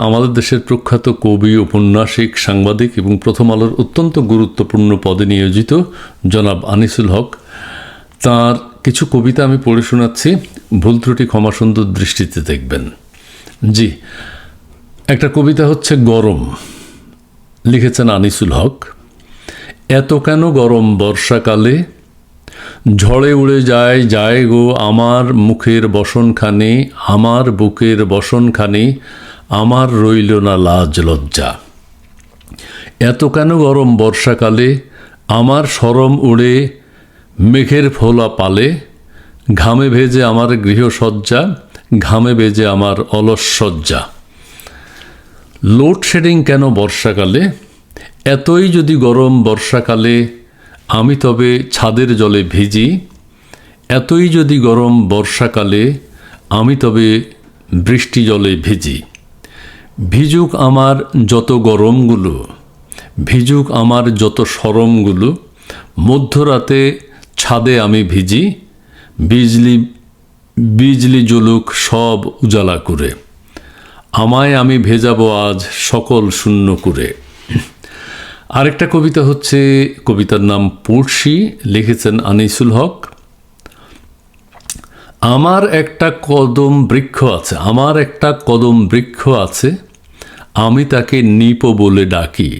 আমাদের দেশের প্রখ্যাত কবি, উপন্যাসিক, সাংবাদিক এবং প্রথম আলোর অত্যন্ত গুরুত্বপূর্ণ পদে নিয়োজিত জনাব আনিসুল হক, তার কিছু কবিতা আমি পড়ে শোনাচ্ছি। ভুল ত্রুটি ক্ষমা সুন্দর দৃষ্টিতে দেখবেন। জি, একটা কবিতা হচ্ছে গরম, লিখেছেন আনিসুল হক। এত কেন গরম বর্ষাকালে, ঝড়ে উড়ে যায় যায় গো আমার মুখের বসনখানি, আমার বুকের বসনখানি, আমার রইল না লাজ লজ্জা। এত কেন গরম বর্ষাকালে, আমার শরম উড়ে মেঘের ফোলা পালে, ঘামে ভেজে আমার গৃহসজ্জা, ঘামে ভেজে আমার অলস সজ্জা। লোডশেডিং কেন বর্ষাকালে, এতই যদি গরম বর্ষাকালে, আমি তবে ছাদের জলে ভিজি। এতই যদি গরম বর্ষাকালে, আমি তবে বৃষ্টি জলে ভিজি। ভিজুক আমার যত গরমগুলো, ভিজুক আমার যত শরমগুলো, মধ্যরাতে ছাদে আমি ভিজি। বিজলি বিজলি জ্বলুক সব উজালা করে, আমায় আমি ভেজাবো আজ সকল শূন্য করে। আরেকটা কবিতা হচ্ছে, কবিতার নাম পড়শি, লিখেছেন আনিসুল হক। আমার একটা কদম বৃক্ষ আছে, আমার একটা কদম বৃক্ষ আছে, আমি তাকে নিপো বলে ডাকি।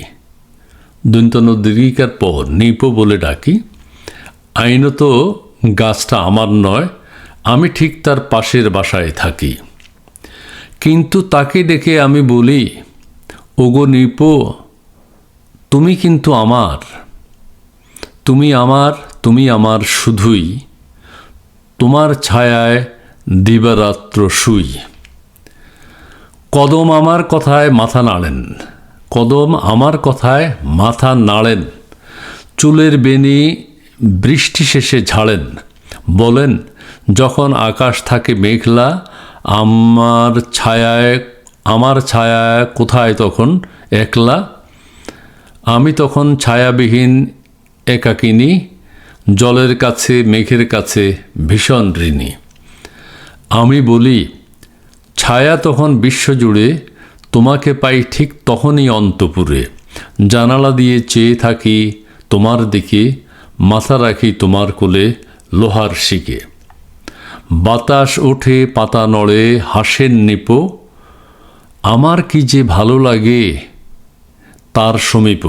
দন্তন দীর্ঘিকার পর নিপো বলে ডাকি। আইনত গাছটা আমার নয়, আমি ঠিক তার পাশের বাসায় থাকি। কিন্তু তাকে ডেকে আমি বলি, ওগো নিপো, তুমি কিন্তু আমার, তুমি আমার শুধুই, তোমার ছায়ায় দিবারাত্র শুই। কদম আমার কথায় মাথা নাড়েন, কদম আমার কথায় মাথা নাড়েন, চুলের বেনি বৃষ্টি শেষে ঝাড়েন। বলেন, যখন আকাশ থাকে মেঘলা, আমার ছায়ায় কোথায় তখন একলা। আমি তখন ছায়াবিহীন একাকিনী, জলের কাছে মেঘের কাছে ভীষণ ঋণী। আমি বলি, ছায়া তখন বিশ্বজুড়ে, তোমাকে পাই ঠিক তখনই অন্তপুরে। জানালা দিয়ে চেয়ে থাকি তোমার দিকে, মাথা রাখি তোমার কোলে লোহার শিকে। বাতাস ওঠে পাতা নড়ে হাসেন নিপো, আমার কি যে ভালো লাগে তার সমীপ।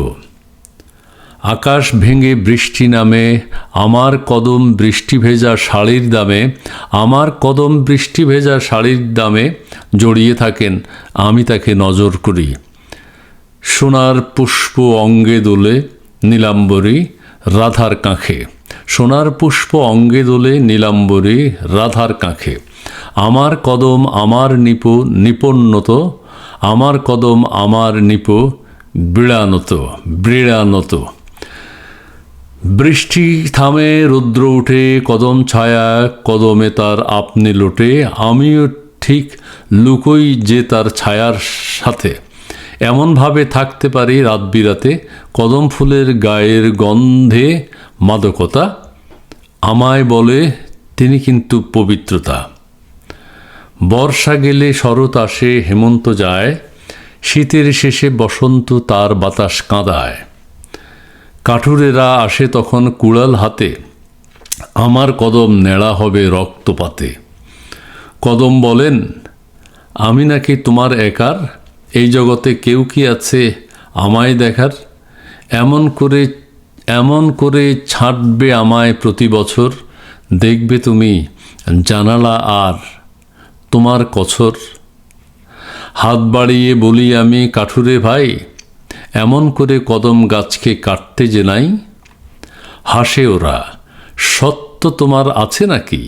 আকাশ ভেঙে বৃষ্টি নামে, আমার কদম বৃষ্টি ভেজা শাড়ির দামে, আমার কদম বৃষ্টি ভেজা শাড়ির দামে জড়িয়ে থাকেন, আমি তাকে নজর করি। সোনার পুষ্প অঙ্গে দোলে নীলাম্বরী রাধার কাঁখে, সোনার পুষ্প অঙ্গে দোলে নীলাম্বরী রাধার কাঁখে। আমার কদম আমার নিপো নিপন্নত, আমার কদম আমার নিপো বৃড়ানত বৃড়ানত। বৃষ্টি থামে রৌদ্র উঠে, কদম ছায়া কদমে তার আপনি লোটে। আমিও ঠিক লুকোই যে তার ছায়ার সাথে, এমনভাবে থাকতে পারি রাত বিরাতে। কদম ফুলের গায়ের গন্ধে মাদকতা, আমায় বলে তিনি কিন্তু পবিত্রতা। বর্ষা গেলে শরৎ আসে হেমন্ত যায়, শীতের শেষে বসন্ত তার বাতাস কাঁদায়। কাঠুরেরা আসে তখন কুড়াল হাতে, আমার কদম নেড়া হবে রক্তপাতে। কদম বলেন, আমি নাকি তোমার একার, এই জগতে কেউ কি আছে আমায় দেখার। এমন করে ছাঁটবে আমায় প্রতি বছর, দেখবে তুমি জানালা আর তোমার কছর। হাত বাড়িয়ে বলি আমি, কাঠুরে ভাই, এমন করে কদম গাছকে কাটতে যে নাই। হাসে ওরা, সত্য তোমার আছে নাকি।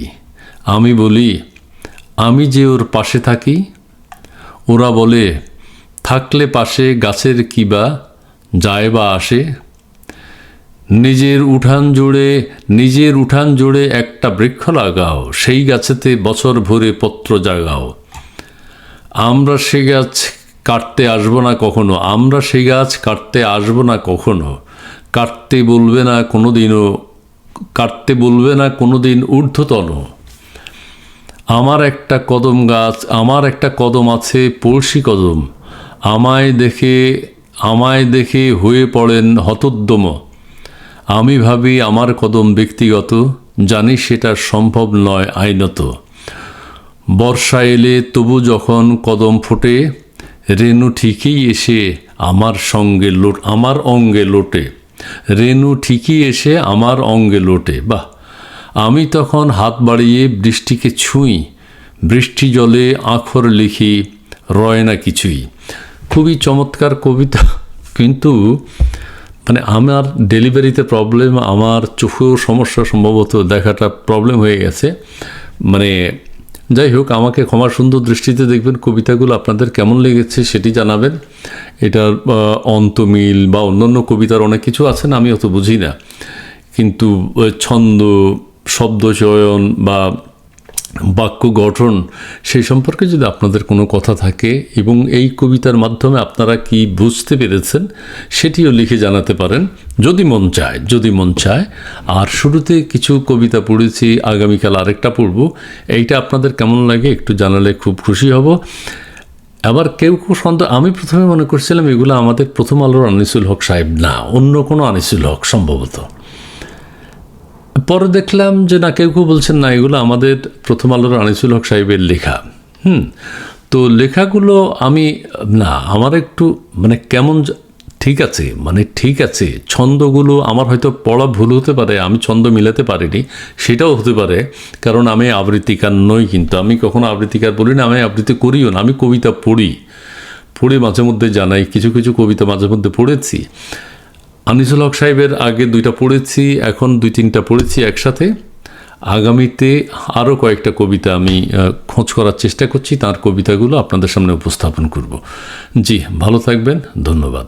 আমি বলি, আমি যে ওর পাশে থাকি। ওরা বলে, থাকলে পাশে গাছের কিবা যায় বা আসে। নিজের উঠান জুড়ে একটা বৃক্ষ লাগাও, সেই গাছেতে বছর ভরে পত্র জাগাও। আমরা সে গাছ কাটতে আসবো না কখনো, আমরা সে গাছ কাটতে আসবো না কখনো। কাটতে বলবে না কোনোদিন ঊর্ধ্বতন। আমার একটা কদম আছে পড়শি কদম, আমায় দেখে হয়ে পড়েন হতোদ্যম। আমি ভাবি আমার কদম ব্যক্তিগত, জানি সেটা সম্ভব নয় আইনত। বর্ষা এলে তবু যখন কদম ফোটে, রেণু ঠিকই এসে আমার অঙ্গে লোটে। রেণু ঠিকই এসে আমার অঙ্গে লোটে। বাহ! আমি তখন হাত বাড়িয়ে বৃষ্টিকে ছুঁই, বৃষ্টি জলে আখর লিখি, রয় না কিছুই। খুবই চমৎকার কবিতা, কিন্তু মানে আমার ডেলিভারিতে প্রবলেম, আমার চোখেও সমস্যা, সম্ভবত দেখাটা প্রবলেম হয়ে গেছে। মানে যাই হোক, আমাকে ক্ষমা সুন্দর দৃষ্টিতে দেখবেন। কবিতাগুলো আপনাদের কেমন লেগেছে সেটি জানাবেন। এটার অন্তমিল বা অন্যান্য কবিতার অনেক কিছু আছে না, আমি অত বুঝি না, কিন্তু ছন্দ, শব্দচয়ন বা বাক্য গঠন সেই সম্পর্কে যদি আপনাদের কোনো কথা থাকে এবং এই কবিতার মাধ্যমে আপনারা কি বুঝতে পেরেছেন সেটিও লিখে জানাতে পারেন, যদি মন চায়। আর শুরুতে কিছু কবিতা পড়েছি, আগামীকাল আরেকটা পড়ব। এইটা আপনাদের কেমন লাগে একটু জানালে খুব খুশি হব। আবার কেউ সন্দেহ, আমি প্রথমে মনে করছিলাম এগুলো আমাদের প্রথম আলোর আনিসুল হক সাহেব, না, অন্য কোনো আনিসুল হক সম্ভবত। পরে দেখলাম যে না, কেউ বলছেন না, এগুলো আমাদের প্রথম আলোর আনিসুল হক সাহেবের লেখা। তো লেখাগুলো আমার একটু মানে কেমন, ঠিক আছে, ছন্দগুলো আমার হয়তো পড়া ভুল হতে পারে, আমি ছন্দ মিলাতে পারিনি, সেটাও হতে পারে, কারণ আমি আবৃত্তিকার নই। কিন্তু আমি কখনো আবৃত্তিকার বলি না, আমি আবৃত্তি করিও না। আমি কবিতা পড়ি মাঝে মধ্যে জানাই, কিছু কবিতা মাঝে মধ্যে পড়েছি। আনিসুল হক সাহেবের আগে 2টা পড়েছি, এখন 2-3টা পড়েছি একসাথে। আগামীতে আরও কয়েকটা কবিতা আমি খোঁজ করার চেষ্টা করছি, তার কবিতাগুলো আপনাদের সামনে উপস্থাপন করব। জি, ভালো থাকবেন, ধন্যবাদ।